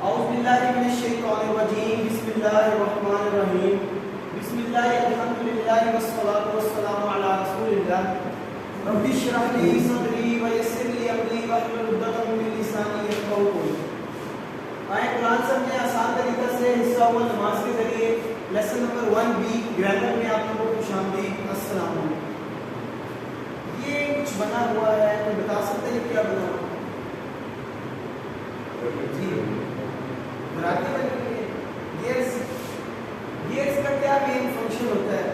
اعوذ باللہ من الشیطان الرجیم بسم اللہ الرحمن الرحیم بسم اللہ الحمدللہ والصلاة والسلام علی رسول اللہ رب اشرح لی صدری ویسر لی امری واحلل عقدۃ من لسانی یفقہوا قولی. آئے قرآن سمجھیں آسان طریقہ سے. حصہ اول نماز کے ذریعے لیسن نمبر 1B گرامر میں آپ لوگوں کو خوش آمدید. السلام علیکم. یہ کچھ بنا ہوا ہے, کوئی بتا سکتے ہیں کیا بنا ہوا؟ جی براتی بنی ہے. گیئرز کا کیا مین فنکشن ہوتا ہے,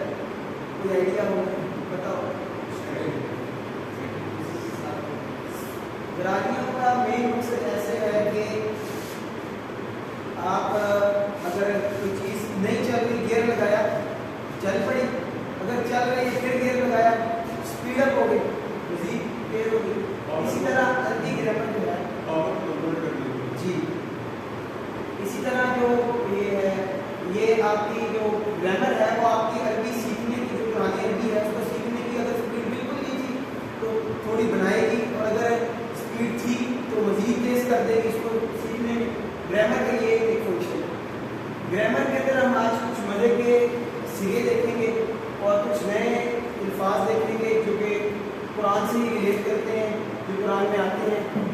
کوئی آئیڈیا ہو بتاؤ؟ براتیوں کا مین مقصد ایسے ہے کہ آپ اگر کوئی چیز نہیں چل رہی, گیئر لگایا چل پڑی, اگر چل رہی ہے پھر گیئر لگایا اسپیڈ اپ ہو گئی, مزید تیز ہو گئی. اسی طرح عربی گرامر جو ہے جی اسی طرح جو یہ ہے, یہ آپ کی جو گرامر ہے وہ آپ کی عربی سیکھنے کی جو پرانی عربی ہے اس کو سیکھنے کی اگر اسپیڈ بالکل نہیں تھی تو تھوڑی بنائے گی, اور اگر اسپیڈ تھی تو مزید تیز کر دے گی اس کو سیکھنے میں. گرامر کا یہ ایک فنکشن ہے. گرامر کے اندر ہم آج کچھ مزے کے سیرے دیکھیں گے اور کچھ نئے الفاظ دیکھیں گے جو کہ قرآن سے ہی ریلیٹ کرتے ہیں, جو قرآن میں آتے ہیں.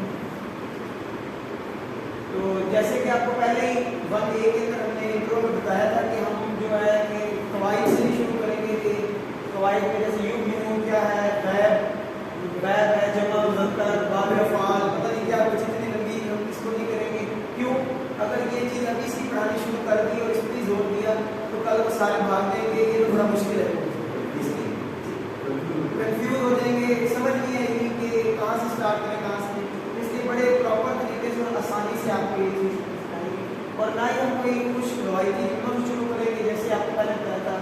تو جیسے کہ آپ کو پہلے ہی 1A کے اندر ہم نے انٹرو میں بتایا تھا کہ ہم جو ہے کہ قواعد سے ہی شروع کریں گے کہ قواعد میں جیسے یؤمنون کیا ہے, غیب ہے, جمع مذکر, باب افعال, پتہ نہیں کیا کچھ اتنی لمبی ہم اس کو نہیں کریں گے. کیوں؟ اگر یہ چیز ابھی سے پڑھانی شروع کر دی اور اس پہ زور دیا تو کل وہ سارے بھاگ دیں گے, یہ تو بڑا مشکل ہے, اس لیے کنفیوز ہو جائیں گے, سمجھ نہیں آئے گی کہ کہاں سے اسٹارٹ کریں کہاں سے. اس لیے بڑے پراپر طریقے سے اور آسانی سے آپ کو یہ چیز سکھائیں گے. اور نہ ہی ہم کوئی کچھ روایتی جملوں شروع کریں گے جیسے آپ کو پہلے بتایا تھا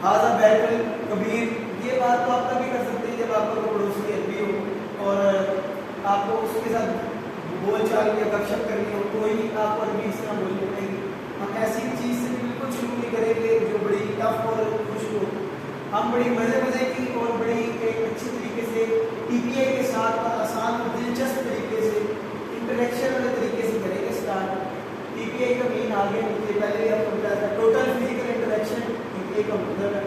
ھذا بیت الکبیر. یہ بات تو آپ تبھی کر سکتے ہیں جب آپ کو پڑوسی عربی ہو اور آپ کو اس کے ساتھ بول چال یا گپ شپ کرنی ہو, کوئی آپ کو عربی اس طرح بولنی پڑے گی. ہم ایسی چیز سے بالکل شروع نہیں کریں گے جو بڑی ٹف اور خوشک ہو. ہم بڑی مزے کی اور بڑی ایک اچھی طریقے سے TPI کے ساتھ اور آسان اور دلچسپ طریقے سے انٹریکشن والے طریقے سے کریں گے اسٹارٹ. TPI کا مین آگے نیچے پہلے ہی آپ کو بتایا تھا, ٹوٹل فزیکل انٹریکشن TPI کا مطلب ہے.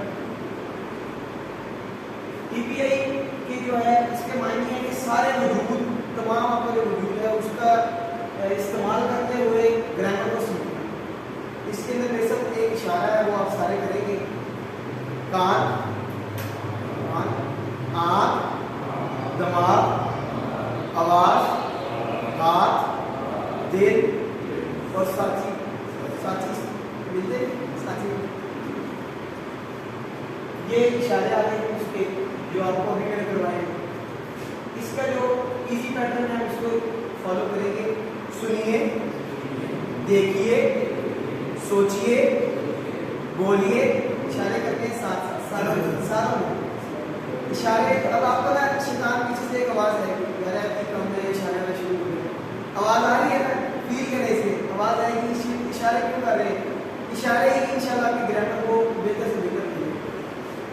TPI کی جو ہے اس کے معنی ہے کہ سارے وجود, تمام آپ کا جو وجود ہے اس کا استعمال کرتے ہوئے گرامر کو سیکھنا. اس کے اندر بے شک ایک اشارہ ہے وہ آپ سارے کریں گے. کان, آنکھ, دماغ, آواز, ہاتھ, دل اور ساتھی ملتے ساتھی. یہ اشارے آگے ہیں اس کے جو آپ کو ابھی میں نے کروائے ہیں. اس کا جو ایزی پیٹرن ہے اس کو فالو کریں گے. سنیے, دیکھیے, سوچیے, بولیے, اشارے کرتے ہیں ساتھ ساتھ اشارے. اب آپ کو نا شیطان پیچھے سے ایک آواز آئے گی, یار ایک کم ہے اشارے میں شروع ہو گئے, آواز آ رہی ہے نا, فیل کرنے سے آواز آئے گی. اشارے کیوں کر رہے ہیں؟ اشارے ہی انشاءاللہ آپ کی گرامر کو بہتر سے بہتر کریں.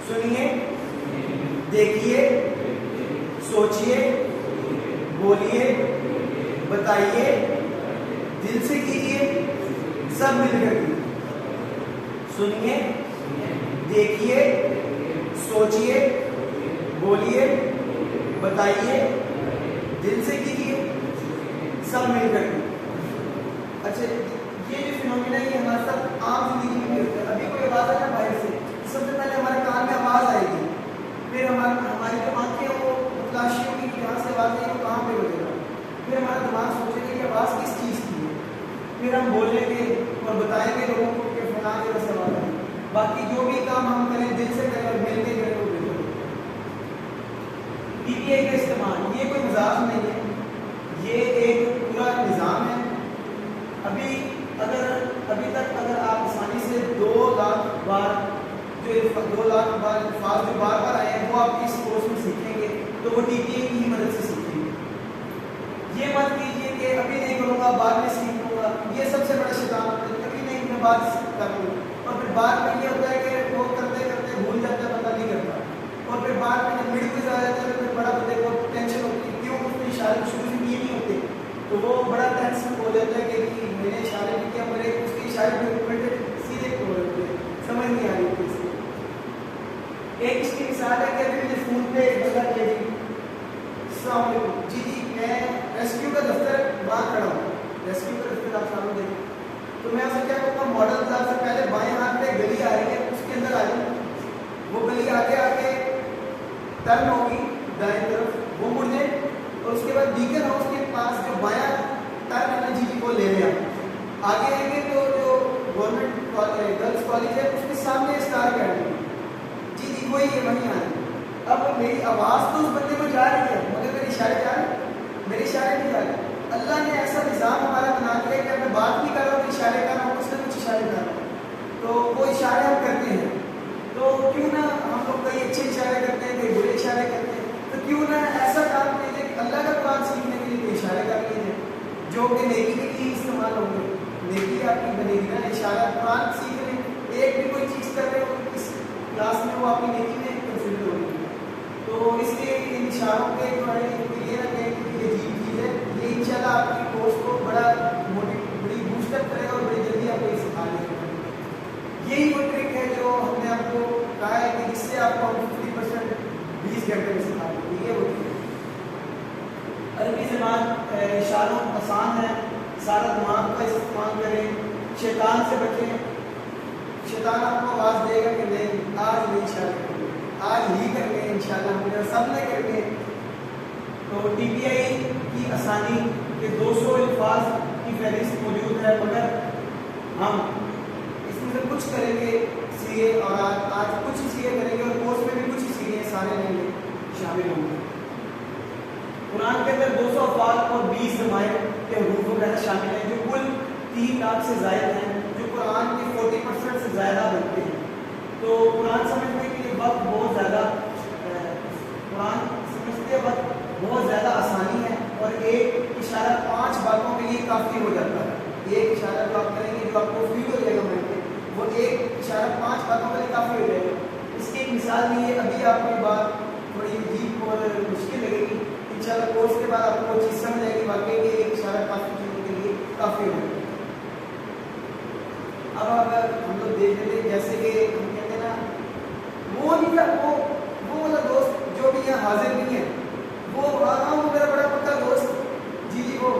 سنیے, دیکھیے, سوچیے, بولیے, بتائیے, دل سے کیجیے, سب مل کر کیجیے. سنیے, دیکھیے, سوچیے, بولیے, بتائیے, دل سے کیجیے, سب مل کر کیجیے. اچھا, یہ جو فینومینا ہے یہ ہمارے ساتھ عام زندگی میں ہوتا ہے. ابھی کوئی آواز آئے نا باہر سے, سب سے پہلے ہمارے کان میں آواز آئے گی, پھر ہماری جو آنکھیں وہ متلاشی ہوگی کہ جہاں سے آواز آئی وہ کہاں پہ بجے گا, پھر ہمارا دماغ سوچے گا کہ آواز کس چیز کی ہے, پھر ہم بولیں گے اور بتائیں گے لوگوں کو کہ فلاں جگہ سے آواز آئی. باقی جو بھی کام ہم کریں دل سے کریں اور مل کے کریں وہ بالکل. TPI کا استعمال یہ کوئی مذاق نہیں ہے, یہ ایک پورا نظام ہے. ابھی تک اگر آپ آسانی سے 2 لاکھ بار الفاظ جو بار بار آئے ہیں وہ آپ اس کورس میں سیکھیں گے تو وہ TPI کی ہی مدد سے سیکھیں گے. یہ مت کیجیے کہ ابھی نہیں کروں گا بعد میں سیکھ لوں گا, یہ سب سے بڑا شیطان ہے. ابھی نہیں میں بعد کر لوں, اور پھر بعد میں یہ ہوتا ہے کہ وہ کرتے کرتے بھول جاتا ہے, پتہ نہیں کرتا, اور پھر بعد میں جب مڈ آ جاتا ہے تو پھر بڑا بندے کو ٹینشن ہوتی ہے. کیوں؟ اس نے اشارے شروع سے کیے نہیں ہوتے تو وہ بڑا ٹینس ہو ہو جاتا ہے کہ میں نے اشارے بھی کیا میرے اس کے اشارے پہ سیدھے سمجھ نہیں آ رہی تھی. ایک اس کی مثال ہے کہ ابھی مجھے فون پہ بتا دیا جی السلام علیکم جی میں ریسکیو کا دفتر وہاں کھڑا ہوں, ریسکیو کا دفتر آپ سامنے دیکھیں, تو میں اسے کیا کرتا ہوں ماڈل بازار سے پہلے بائیں ہاتھ پہ گلی آ رہی ہے اس کے اندر آ جاؤں, وہ گلی آگے آگے ٹرن ہوگی دائیں طرف, وہ مڑ جائے اور اس کے بعد بیکن ہاؤس کے پاس جو بایاں ٹرن ہے نا جی وہ لے لیں. آگے آئیں گے تو جو گورنمنٹ گرلس کالج ہے اس کے سامنے اسٹار اکیڈمی جی وہی ہے وہیں آ رہی ہے. اب میری آواز تو اس بندے کو جا رہی ہے مگر میرے اشارے جا رہے ہیں, میرے اشارے نہیں جا رہے. اللہ نے ایسا نظام ہمارا بنا دیا کہ میں بات بھی کر رہا ہوں تو اشارے کر رہا ہوں, اس نے کچھ اشارے کر رہا ہوں, تو وہ اشارے ہم کرتے ہیں. تو کیوں نہ ہم لوگ کئی اچھے اشارے کرتے ہیں کئی برے اشارے کرتے ہیں, تو کیوں نہ ایسا کام کیجیے کہ اللہ کا قرآن سیکھنے کے لیے اشارے کر لیجیے جو کہ نیکی کے لیے استعمال ہوں گے. نیکی آپ کی بنے گی نا, اشارہ قرآن سیکھ لیں, ایک بھی کوئی چیز کر رہے ہو اس کلاس میں وہ آپ کی نیکی میں کنسیڈر ہوگی. تو اس لیے ان اشاروں کے جو ہے یہ نہ کہیں کہ یہ عجیب چیز ہے, یہ ان شاء اللہ آپ کی کورس کو بڑی بوسٹ اپ کرے گا اور بڑی جلدی آپ کو یہ سکھا لے گا. یہی وہ ٹرک ہے جو ہم نے آپ کو کہا ہے کہ جس سے آپ کو 50% 20 گھنٹے میں سکھا دیں گے. یہ وہ ٹرک ہے. عربی زبان اشاروں آسان ہے, سارا دماغ کا استعمال کریں, شیطان سے بچیں. شیطان آپ کو آواز دے گا کہ نہیں آج نہیں اشارے کریں گے, آج ہی کر گے انشاءاللہ ہم نے سب نے کر گے. تو ٹی پی آئی کی آسانی کے 200 الفاظ کی فہرست موجود ہے, مگر ہم اس میں سے کچھ کریں گے سی اے, اور آج کچھ سی اے کریں گے اور کورس میں بھی کچھ سی اے سارے نہیں شامل ہوں گے. قرآن کے اندر 200 افعال اور 20 ضمائر کے حروف وغیرہ شامل ہیں جو کل 3 لاکھ سے زائد ہیں, جو قرآن کے 40% سے زیادہ بنتے ہیں. تو قرآن سمجھنے کے لیے وقت بہت زیادہ قرآن سمجھتے وقت بہت زیادہ آسانی ہے, اور ایک اشارہ 5 باتوں کے لیے کافی ہو جاتا ہے. ایک اشارہ جو آپ کریں گے جو آپ کو فیل ہو جائے گا مائنڈ میں, وہ ایک اشارہ 5 باتوں کے لیے کافی ہو جائے گا. اس کی ایک مثال بھی ہے, ابھی آپ کی بات تھوڑی عجیب اور مشکل لگے گی, انشاءاللہ کورس کے بعد آپ کو وہ چیز سمجھ آئے گی واقعی کہ ایک اشارہ کافی چیزوں کے لیے کافی ہو جائے گا. اب اگر ہم لوگ دیکھ لیتے ہیں جیسے کہ ہم کہتے ہیں نا وہ نہیں تھا وہ والا دوست جو بھی یہاں حاضر نہیں ہے, وہ وہ میرا بڑا پکا دوست جی وہ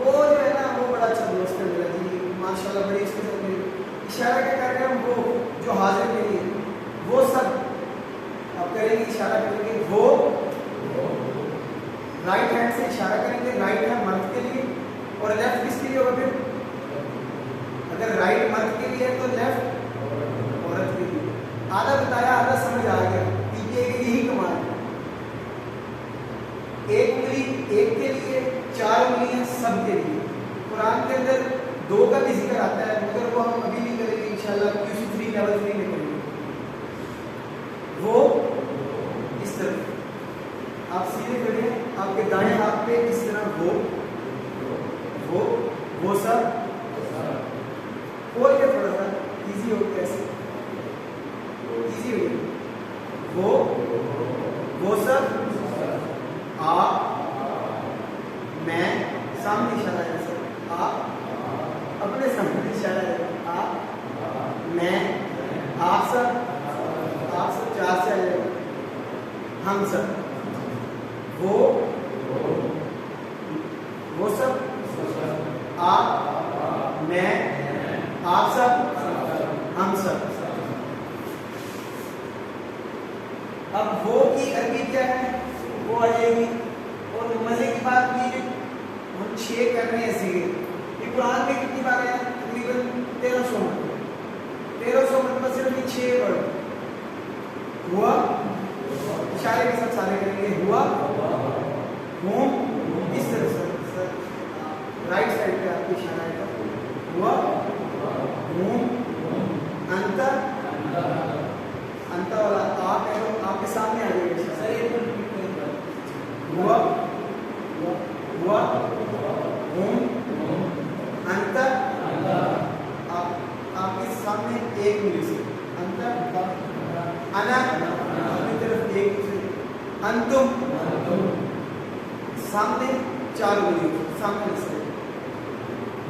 جو ہے نا وہ بڑا اچھا دوست ہے میرا جی ماشاء اللہ بڑی اس کے ساتھ میری اشارہ کیا کر رہے ہیں, وہ جو حاضر نہیں ہے وہ سب آپ کریں گے اشارہ کریں گے. وہ رائٹ ہینڈ سے اشارہ کریں گے, رائٹ ہے مرد کے لیے اور لیفٹ کس کے لیے ہوگا, پھر اگر رائٹ مرد کے لیے تو لیفٹ عورت کے لیے. آدھا بتایا آدھا سمجھ آ گیا, پیچھے یہی کمال ہے. ایک انگلی ایک کے لیے, 4 انگلیاں سب کے لیے. قرآن کے اندر 2 کا بھی ذکر آتا ہے مگر وہ ہم ابھی نہیں کریں گے انشاءاللہ, QC 3 لیول 3 میں کریں گے. وہ اس طرح آپ سیدھے کھڑے ہیں, آپ کے دائیں ہاتھ پہ اس طرح وہ سب کھول کے تھوڑا سا ایزی ہو, کیسے ایزی ہو گیا. وہ سب آپ میں سامنے اشارہ ہے سر, آپ اپنے سامنے اشارہ ہے, آپ میں آپ سب 4 سے آ جائے گا, ہم سب وہ سب آپ میں آپ سب ہم سب. اب وہ کی عربی کیا ہے وہ آ جائے گی. اور مزے کی بات یہ ہم 6 کر رہے ہیں سیگے, یہ قرآن میں کتنی بار ہے, تقریباً 1300 مرتبہ صرف یہ 6 ورڈ. ہوا اشارے کے ساتھ سارے کریں گے, ہوا ہوں اس طرح سے رائٹ سائڈ پہ آپ کی اشارہ ہے, ہوا ہوں انتا والا آپ ہے تو آپ کے سامنے آ جائے گا سر. ہوا ہوں انتا آپ کے سامنے ایک انگلی سے, انتا انا اپنی طرف ایک سے, انتم سامنے 4 انگلی سامنے سے,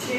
6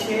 6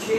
6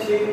6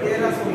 1300।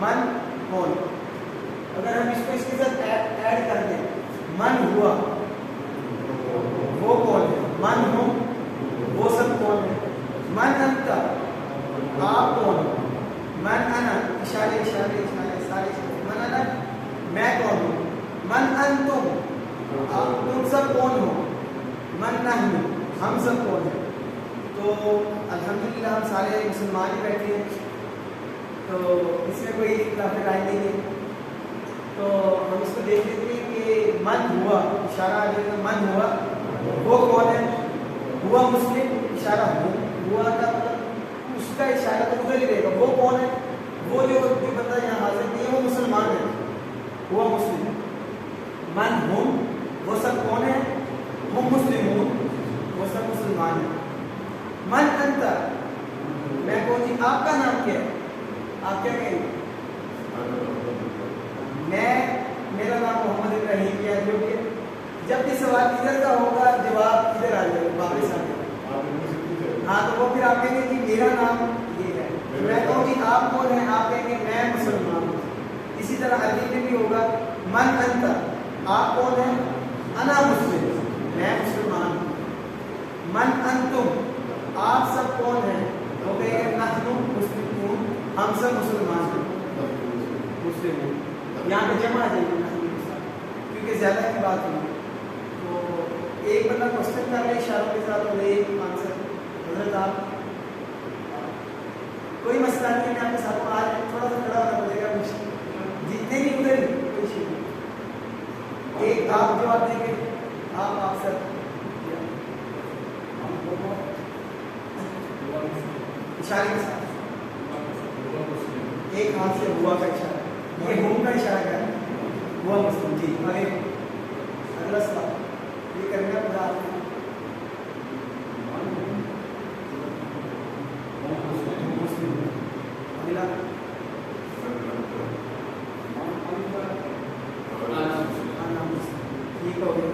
من کون. اگر ہم اس کو اس کے ساتھ ایڈ کر دیں, من ہوا وہ کون ہے, من ہوں وہ سب کون ہے, من انت آپ کون ہو, من انا اشارے اشارے اشارے سارے من انا میں کون ہوں, من انتم آپ تم سب کون ہو, من نحن ہم سب کون ہیں. تو الحمدللہ ہم سارے مسلمان ہی بیٹھے ہیں, تو اس میں کوئی اختلاف رائے نہیں ہے. تو ہم اس کو دیکھ لیتے ہیں کہ من ہوا اشارہ آ جائے گا, من ہوا وہ کون ہے, ہوا مسلم اشارہ ہوا کا مطلب اس کا اشارہ تو ادھر ہی رہے گا, وہ کون ہے, وہ جو بندہ یہاں حاضر نہیں ہے وہ مسلمان ہے, ہوا مسلم. من ہم وہ سب کون ہے, ہم مسلم ہوں وہ سب مسلمان ہیں. من انت میں کون جی, آپ کا نام کیا ہے, آپ کیا کہیں گے, میں میرا نام محمد ابراہیم ہے. جو کہ جب بھی سوال ادھر کا ہوگا جواب ادھر آ جائے گا واپس آ جائے گا. ہاں تو وہ پھر آپ کہیں گے کہ میرا نام یہ ہے, میں کہوں جی آپ کون ہیں, آپ کہیں گے میں مسلمان ہوں. اسی طرح عربی میں بھی ہوگا من انت آپ کون ہیں, انا مسلم میں مسلمان ہوں. من انتم آپ سب کون ہیں, وہ کہیں گے نحن مسلمون ہم سب مسلمان ہیں, مسلم ہیں. یہاں پہ جمع آ جائے گی کیونکہ زیادہ کی بات ہوئی. تو ایک بندہ کوشچن کر رہے اشاروں کے ساتھ اور ایک آنسر. حضرت آپ کوئی مسئلہ نہیں ہے, میں آپ کے ساتھ ہوں, آج تھوڑا سا کھڑا ہونا پڑے گا, جتنے بھی ادھر کوئی چیز نہیں. ایک آپ جواب دیں گے, آپ سر اشارے کے ساتھ ایک ہاتھ سے ہوا کا اشارہ, یہ ہوم کا اشارہ کر ہوا مسلم. جی آگے اگلا سوال یہ کرنا پڑا آپ کو. اگلا ٹھیک ہو گیا.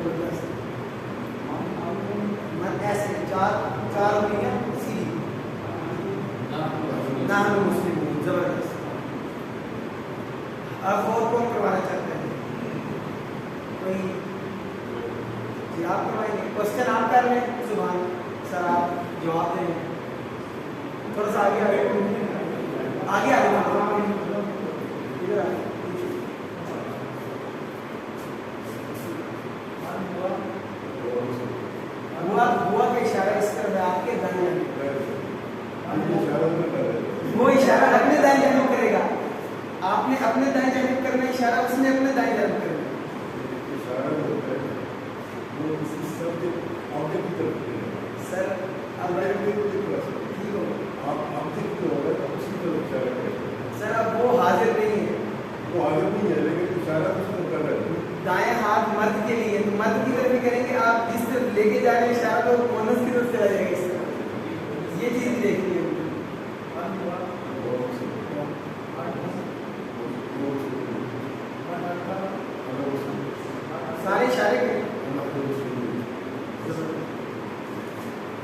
ایسے چار ہو گئی ہیں سیدھی, نحن مسلمون. زبردست. اب اور کون کروانا چاہتے ہیں, کوئی جی آپ کروائیں گے, کوشچن آپ کر لیں زبان سر, آپ جواب دیں گے. تھوڑا سا آگے آگے آگے ادھر آگے. ہوا کا اشارہ اس طرح ہے آپ کے دائیں جانب, وہ اشارہ اپنے دائیں جانب کرے گا, آپ نے اپنے دائیں جانب کرنا اشارہ, اس نے اپنے دائیں جانب کرنا. سر اب سر اب وہ حاضر نہیں ہے, لیکن اشارہ تو اس کو کر رہے ہیں. دائیں ہاتھ مرد کے لیے, تو مرد کی طرف بھی کریں گے, آپ جس طرف لے کے جا رہے ہیں اشارہ تو مونس کی طرف چلا جائے گا. اس طرح یہ چیز دیکھنی ہے. سارے اشارے کریں.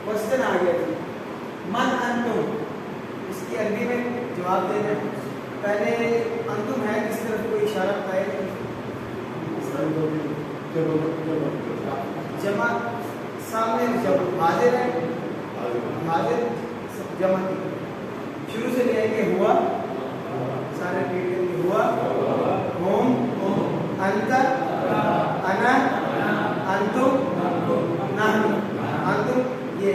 کوشچن آ گیا جی, من انتم اس کی عربی میں جواب دے دیں. پہلے انتم ہے کس طرف کوئی اشارہ بتائے, جمع سامنے جب حاضر ہے, حاضر جمع کی شروع سے لے کے ہوا سارے ریپیٹ کریں گے. ہوا ہم انت انا انتم نحن. انتم یہ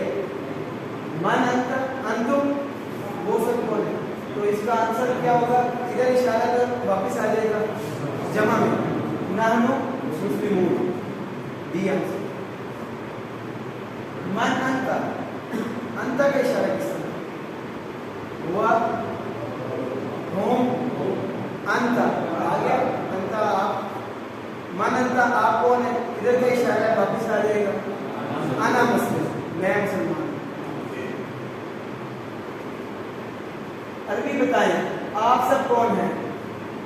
من انت انتم وہ سب کون ہے, تو اس کا آنسر کیا ہوگا, ادھر اشارہ کر واپس آ جائے گا جمع میں, نحن مسلمون. The answer. من انت انت کا اشارہ کس طرح, ہوا ہم انت آ گیا, انت آپ, من انت آپ کون ہے, ادھر کا اشارہ واپس آ جائے گا انا مسلم میں مسلمان. عربی بتائیں آپ سب کون ہیں.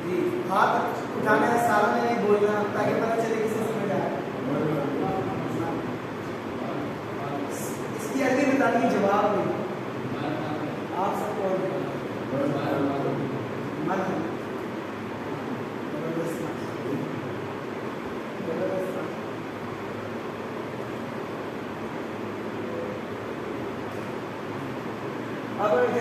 جی ہاتھ اٹھانا ہے, سامنے نہیں بولنا تاکہ پتہ چلے کسی سمجھ آئے. اس کی عربی بتانی جواب نہیں, آپ سب کون ہیں.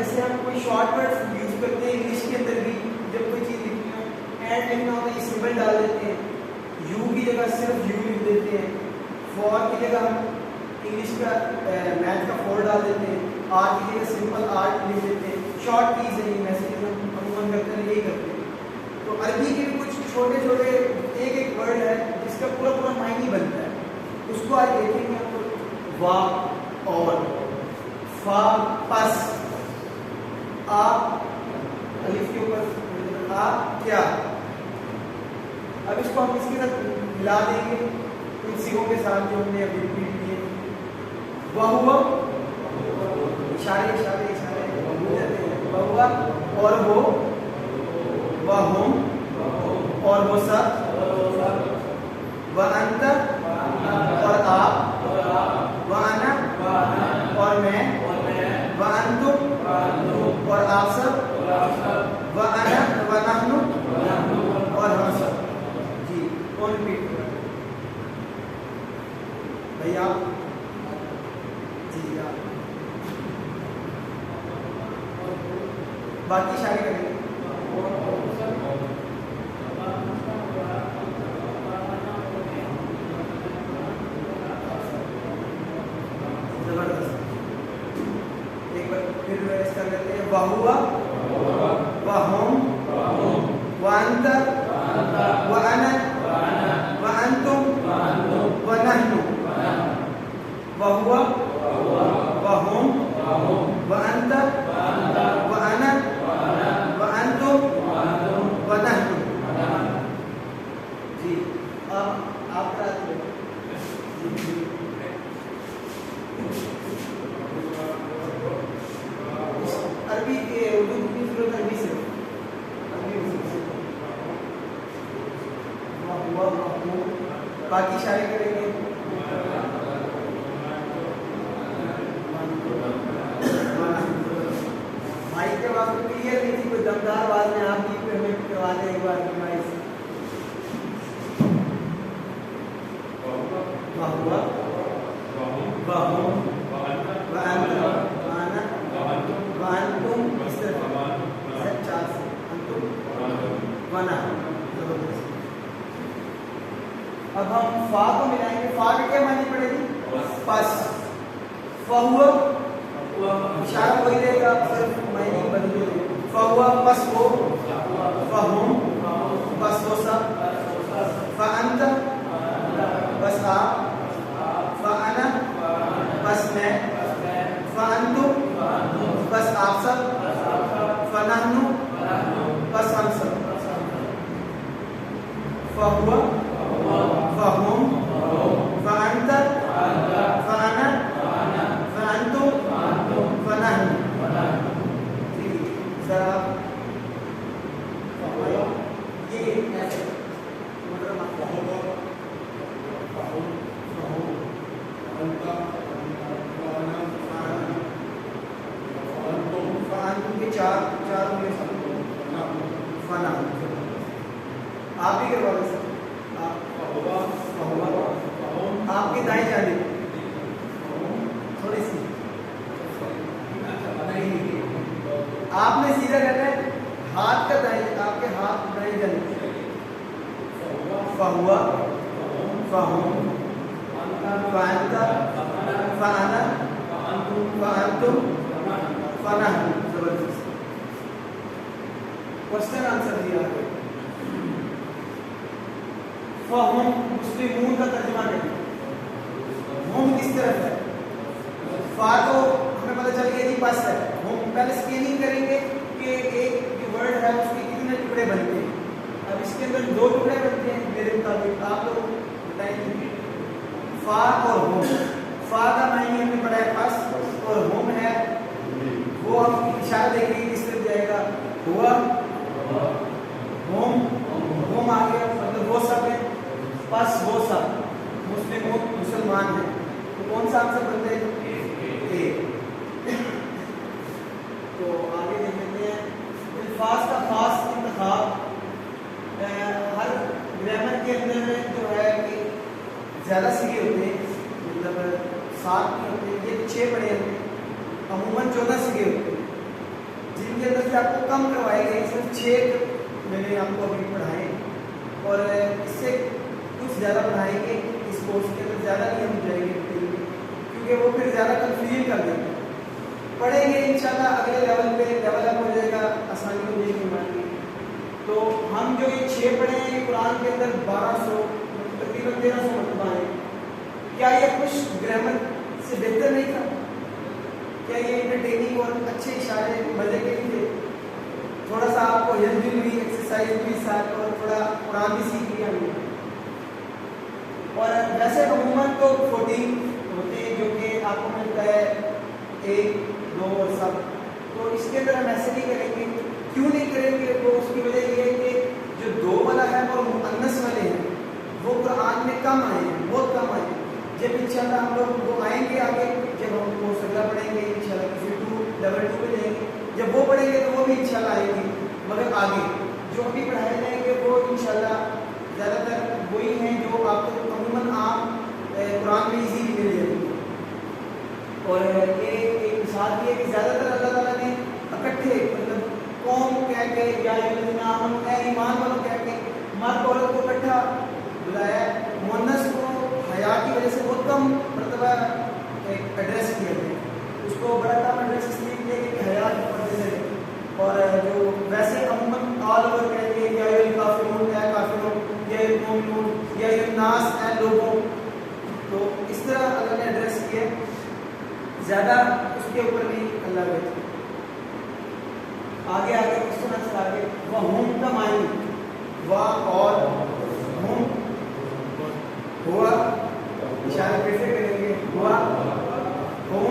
جیسے ہم کوئی شارٹ ورڈ یوز کرتے ہیں انگلش کے اندر بھی، جب کوئی چیز لکھنی ہو اینڈ لکھنا ہو تو یہ سمبل ڈال دیتے ہیں، یو کی جگہ صرف یو لکھ دیتے ہیں، فور کی جگہ ہم انگلش کا میتھ کا فور ڈال دیتے ہیں، آر کی جگہ سمپل آر لکھ دیتے ہیں. شارٹ کیز ہے یہ میسیج ہم عموماً کرتے ہیں، یہی کرتے ہیں. تو عربی کے بھی کچھ چھوٹے چھوٹے ایک ایک ورڈ ہے جس کا پورا پورا معنی بنتا ہے، اس کو آج دیکھیں گے. آپ کو وا اور، فا پس، آ الف کے اوپر آ کیا. اب اس کو ہم اس کے ساتھ ملا دیں گے ان سیگوں کے ساتھ جو ہم نے ابھی ریپیٹ کیے. وہ ہوا اشارے اشارے اشارے بہوا اور وہ ہم اور وہ سب، وہ انت اور آپ، وہ انا اور میں، وہ انتم اور آپ سب، وہ انا وہ نحن اور ہم سب. جی کون ریپیٹ کر رہا ہے بھیا؟ جی آپ باقی اشارے کریں گے. زبردست. ایک بار پھر اس کا کرتے ہیں. وہوا وہم وانت وانا وانتم ونحن. وہوا وہم وانت وانا وانتم ونحن. جی آپ کا عربی کے اردو کی ضرورت عربی سے باقی اشارے کریں گے. مائک کے بعد کلیئر نہیں تھی، کوئی دمدار آواز میں آپ کی پہ ہمیں کروا دیں ایک بار مائک سے. اب ہم فا کو ملائیں گے. فا کا کیا معنی پڑے گی؟ پس. فہوا اشارہ وہی رہے گا، صرف معنی بدل دے. فہوا پس وہ، فہم پس وہ سب، فانت بس آپ، فانا بس میں، فانتم بس آپ سب، فنحن بس ہم سب. فہوا فہم فانت فانا فانتم فنحن. ذرا یہ ایسے چار فنا. آپ بھی کروا دیں سر. آپ کی دائیں جانب تھوڑی سی آپ نے سیدھا کرنا ہے، ہاتھ کا دائیں، آپ کے ہاتھ دائیں جانب. فہوا فہم فانت فانا فانتم فنحن. زبردست. کوشچن آنسر دیا ہے. فہم مسلمون کا ترجمہ کریں. ہم کس طرف ہے؟ فا تو ہمیں پتہ چل گیا جی پس ہے. ہم پہلے اسکیننگ کریں گے کہ ایک جو ورڈ ہے اس کے کتنے ٹکڑے بنتے ہیں. اب اس کے اندر 2 ٹکڑے بنتے ہیں میرے مطابق، آپ لوگ بتائیں گے. فا اور ہوم. فا کا معنی ہم نے پڑھا ہے پس، اور ہوم ہے وہ ہم اشارہ دیکھ گے کس طرف جائے گا. ہوا ہوم، ہوم آ گیا مطلب وہ سب ہے، پس وہ سب مسلمان ہیں. تو کون سا آنسر بنتا ہے؟ اے. تو آگے دیکھ لیتے ہیں. الفاظ کا خاص انتخاب. ہر گرامر کے اندر جو ہے کہ زیادہ سیگے ہوتے ہیں، مطلب 7 نہیں ہوتے، یہ 6 پڑے ہوتے ہیں. عموماً 14 سیگے ہوتے ہیں. بھی آپ کو کم کروائے گئے، صرف 6 میں نے آپ کو ابھی پڑھائے، اور اس سے کچھ زیادہ پڑھائیں گے اس کورس کے اندر، زیادہ نہیں ہم جائیں گے کیونکہ وہ پھر زیادہ کنفیوژن کر دیں گے. پڑھیں گے انشاءاللہ اگلے لیول پہ ڈیولپ ہو جائے گا، آسانی ہو جائے گی ہمارے لیے. تو ہم جو یہ 6 پڑھے ہیں یہ قرآن کے اندر 1200 تقریباً 1300 مرتبہ ہیں. کیا یہ کچھ گرامر سے بہتر نہیں تھا؟ کیا یہ انٹرٹیننگ اور اچھے اشارے مزے کے نہیں تھے؟ تھوڑا سا آپ کو ہیلتھ بھی ہوئی، ایکسرسائز بھی ساتھ، اور تھوڑا قرآن بھی سیکھ لیا ہم نے. اور ویسے عموماً تو 14 ہوتے ہیں جو کہ آپ کو ملتا ہے 1 2 اور سب. تو اس کے اندر ہم ایسے نہیں کریں گے. کیوں نہیں کریں گے؟ وہ اس کی وجہ یہ ہے کہ جو 2 والا ہے اور مؤنث والے ہیں وہ قرآن میں کم آئے ہیں، بہت کم آئے ہیں. جب انشاءاللہ ہم لوگ وہ آئیں گے آگے، جب ہم وہ سگلا پڑھیں گے انشاءاللہ کسی لیول 2 پہ جائیں گے، جب وہ پڑھیں گے تو وہ بھی انشاءاللہ آئیں گے. مگر آگے جو ابھی پڑھائے جائیں گے وہ انشاءاللہ زیادہ تر وہی ہیں جو آپ کو عموماً عام قرآن میں ایزی مل جائے گی. اور یہ ایک مثال بھی ہے کہ زیادہ تر اللہ تعالیٰ نے اکٹھے مطلب قوم کہہ کے یا ایمان والوں کہہ کے مرد عورت کو اکٹھا بلایا. مؤنث کو حیا کی وجہ سے بہت کم مرتبہ ایڈریس کیا گیا. اس کو بڑا کم ایڈریس اس لیے کیا گیا کہ حیا کی وجہ سے. اور جو ویسے عموماً آل اوور کہتے ہیں یا کافرون اے کافرون یا مومنون یا الناس اے لوگوں، تو اس طرح اللہ نے ایڈریس کیا. زیادہ اس کے اوپر بھی اللہ بیٹھے. آگے آگے اس طرح سے آگے وہ ہم کا معنی وا اور ہم ہوا اشارہ کیسے کریں گے؟ ہوا ہم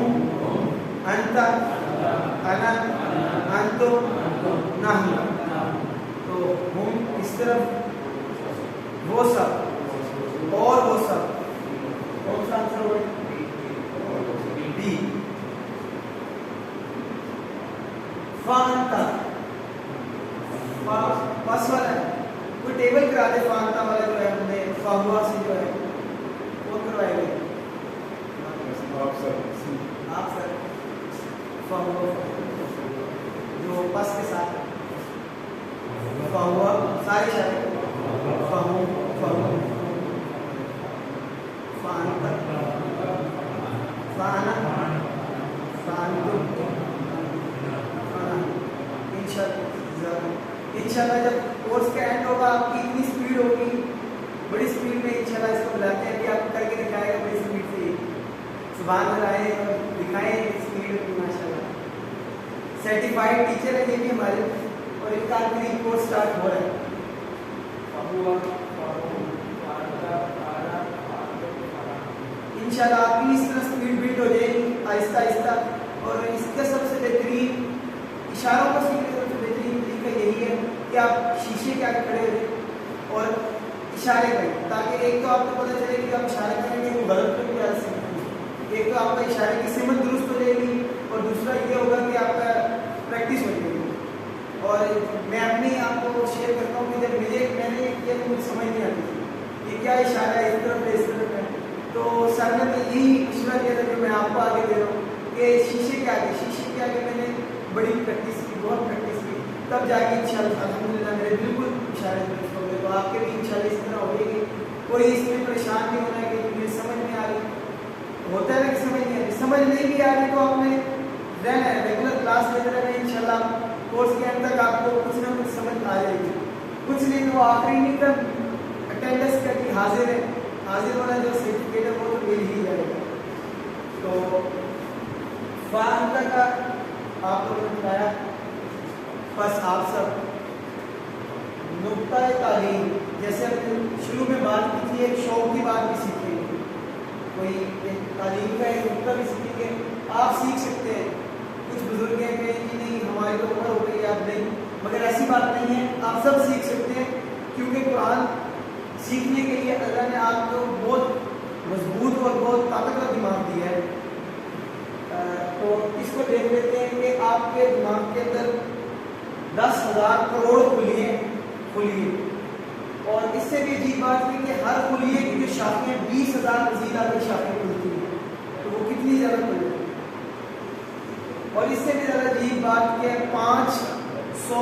انت انا انتم نحن. تو ہم اس طرف، وہ سب اور وہ سب. کون سا آنسر ہوگا؟ بی. فانتا پاس والا ہے، کوئی ٹیبل کرا دے. فانتا والا جو ہے ہم نے فاہوا سے جو ہے وہ کروائے گئے. آپ سر فاہوا جو پس کے ساتھ فاہوا سارے شاعر فاہو فاہو فانتا فانا فانتو انشاءاللہ جب کورس کا اینڈ ہوگا آپ کی اتنی سپیڈ ہوگی، بڑی سپیڈ میں انشاءاللہ اس کو بلاتے ہیں کہ آپ کر کے دکھائے گا بڑی سپیڈ سے. زبان میں آئے اور دکھائیں سپیڈ کی. ماشاءاللہ سرٹیفائڈ ٹیچر ہے یہ بھی ہمارے، اور ان کا آخری کورس اسٹارٹ ہو رہا ہے. انشاءاللہ آپ کی اس طرح سپیڈ بلڈ ہو جائے گی آہستہ آہستہ. اور اس کا سب سے بہترین اشاروں کو سیکھنے کا سب سے بہترین طریقہ یہی ہے کہ آپ شیشے کے آگے کھڑے ہو جائیں اور اشارے کریں، تاکہ ایک تو آپ کو پتہ چلے کہ آپ اشارے کریں گے وہ غلط تو کیا سیکھیں. ایک تو آپ کا اشارے کی سمت درست ہو جائے گی، اور دوسرا یہ ہوگا کہ آپ کا پریکٹس ہو جائے گی. اور میں اپنی آپ کو شیئر کرتا ہوں کہ جب میں نے یہ کیا تو مجھے سمجھ نہیں آتی تھی کہ کیا اشارہ ہے، اس طرف ہے اس طرف ہے. تو سر نے یہی مشورہ دیا تھا جو میں آپ کو آگے دے رہا ہوں کہ شیشے کے آگے میں نے بڑی پریکٹس کی، بہت پریکٹس کی، تب جا کے انشاءاللہ الحمدللہ میرے بالکل اشارے درست ہو گئے. تو آپ کے بھی انشاءاللہ اس طرح ہو جائے گی. کوئی اس میں پریشان نہیں ہونا ہے کہ مجھے سمجھ نہیں آ رہی. ہوتا ہے نا کہ سمجھ نہیں آ رہی، سمجھ نہیں بھی آ رہی تو آپ نے رہنا ہے ریگولر کلاس لیتے رہنا. انشاءاللہ کورس کے اندر تک آپ کو کچھ نہ کچھ سمجھ آ جائے گی. کچھ نہیں تو آخری نہیں تک اٹینڈنس کر کے حاضر ہے، حاضر ہونا جو سرٹیفکیٹ ہے وہ تو مل ہی جائے گا. تو فانتا کا آپ لوگوں نے بتایا. بس آپ سب نقطۂ تعلیم، جیسے ہم نے شروع میں بات کی تھی، ایک شوق کی بات بھی سیکھیں گے، کوئی ایک تعلیم کا ایک نقطہ بھی سیکھیں گے. آپ سیکھ سکتے ہیں. کچھ بزرگ ہیں کہ جی نہیں ہماری تو عمر ہو گئی آپ نہیں، مگر ایسی بات نہیں ہے، آپ سب سیکھ سکتے ہیں. کیونکہ قرآن سیکھنے کے لیے اللہ نے آپ کو بہت مضبوط اور بہت طاقتور دماغ دیا ہے. تو اس کو دیکھ لیتے ہیں کہ آپ کے دماغ کے اندر 10,000 کروڑ خلیے کھلی ہے. اور اس سے بھی عجیب بات ہے کہ ہر خلیے کی جو شاخیں 20,000 مزید آگے شاخیں کھلتی ہیں. تو وہ کتنی زیادہ کھل ہے. اور اس سے بھی زیادہ عجیب بات کہ 5 100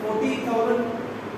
40,000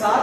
7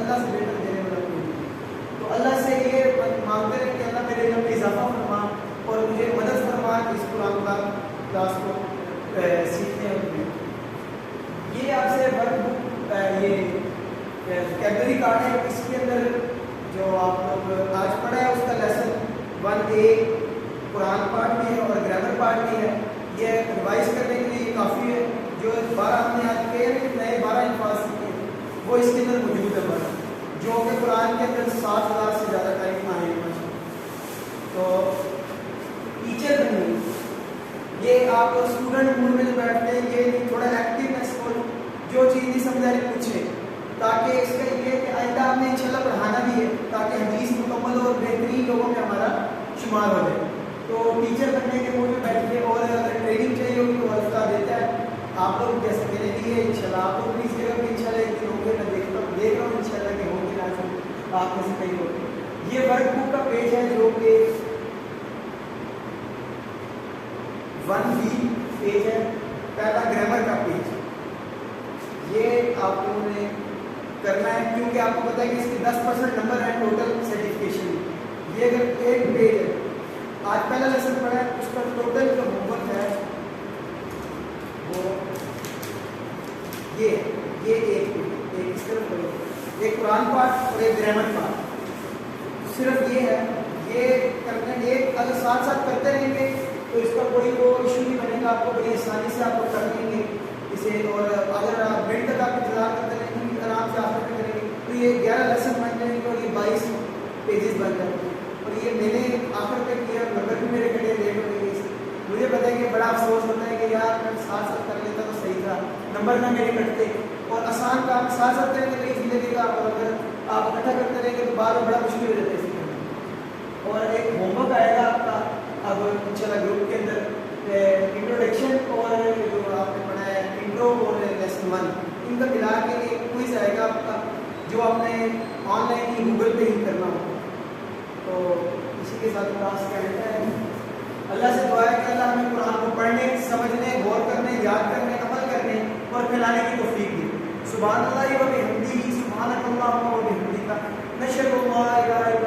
اللہ سے بہتر دینے والا کوئی نہیں. تو اللہ سے یہ مانگتے ہیں کہ اللہ میرے علم میں اضافہ فرما اور مجھے مدد فرما کہ اس قرآن کا کلاس کو سیکھنے میں. یہ آپ سے ورک بک یہ ویکیبلری کارڈ ہے. اس کے اندر جو آپ لوگ آج پڑھا ہے اس کا لیسن 1A قرآن پارٹ بھی ہے اور گرامر پارٹ بھی ہے. یہ ریوائز کرنے کے لیے یہ کافی ہے. جو 12 ہم نے آج کہے ہیں نئے 12 الفاظ سیکھے وہ اس کے اندر موجود ہے. جو کہ قرآن کے اندر 7,000 سے زیادہ ٹائم آئے ہیں. تو ٹیچر بننے یہ آپ اسٹوڈنٹ موڈ میں جو بیٹھتے ہیں یہ تھوڑا ایکٹیونیس کو جو چیز نہیں سمجھا ہے پوچھیں تاکہ اس کا یہ کہ آئندہ ہم نے انشاءاللہ پڑھانا بھی ہے تاکہ حدیث مکمل اور بہترین لوگوں میں ہمارا شمار ہو جائے. تو ٹیچر بننے کے موڈ میں بیٹھ کے اور اگر ٹریننگ چاہیے ہوگی تو استاد دیتا ہے. آپ لوگ جیسے میرے لیے انشاءاللہ آپ لوگ بھی اس جگہ پہ انشاءاللہ ایک دن ہوں گے. میں دیکھ رہا ہوں انشاءاللہ کہ ہوں گے آج آپ میں سے کئی لوگ. یہ ورک بک کا پیج ہے جو کہ 1B پیج ہے. پہلا گرامر کا پیج یہ آپ لوگوں نے کرنا ہے کیونکہ آپ کو پتا ہے کہ اس کے 10% نمبر ہے ٹوٹل سرٹیفکیشن. یہ اگر ایک پیج ہے آج پہلا لیسن پڑھا ہے اس کا ٹوٹل جو ہوم ورک ہے وہ یہ ایک اس طرف ایک قرآن پارٹ اور ایک گرامر پارٹ. صرف یہ ہے یہ کرنا ایک اگر ساتھ ساتھ کرتے رہیں گے تو اس کا کوئی وہ ایشو نہیں بنے گا. آپ کو بڑی آسانی سے آپ کو کر لیں گے اسے. اور اگر آپ منٹ تک آپ انتظار کرتے رہیں گے آرام سے آپ کریں گے تو یہ 11 لیسن بن جائیں گے اور یہ 22 پیجز بن جائیں گے. اور یہ میں نے آخر تک کیا نمبر بھی میرے کٹے لیٹ ہو گئے. مجھے پتا ہے کہ بڑا افسوس ہوتا ہے کہ یار میں ساتھ ساتھ کر لیتا تو صحیح تھا نمبر نہ میرے کٹتے. اور آسان کام ساتھ ساتھ کریں گے تو ایزی لگے گا اور اگر آپ اکٹھا کرتے رہیں گے تو بعد میں بڑا مشکل ہو جاتا ہے. اور ایک ہوم ورک آئے گا آپ کا اب انشاءاللہ گروپ کے اندر انٹروڈکشن اور جو آپ نے پڑھا ہے انٹرو اور لیسن 1 ان کا ملا کے ایک کوئز آئے گا آپ کا جو آپ نے آن لائن ہی گوگل پہ ہی کرنا ہوگا. تو اسی کے ساتھ کلاس کا رہتا ہے. اللہ سے دعا ہے کہ اللہ ہمیں قرآن کو پڑھنے سمجھنے غور کرنے یاد کرنے عمل کرنے اور پھیلانے کی توفیق دی. سبحان اللہ و بحمدہ سبحانک اللہم و بحمدک نشہد ان لا الہ الا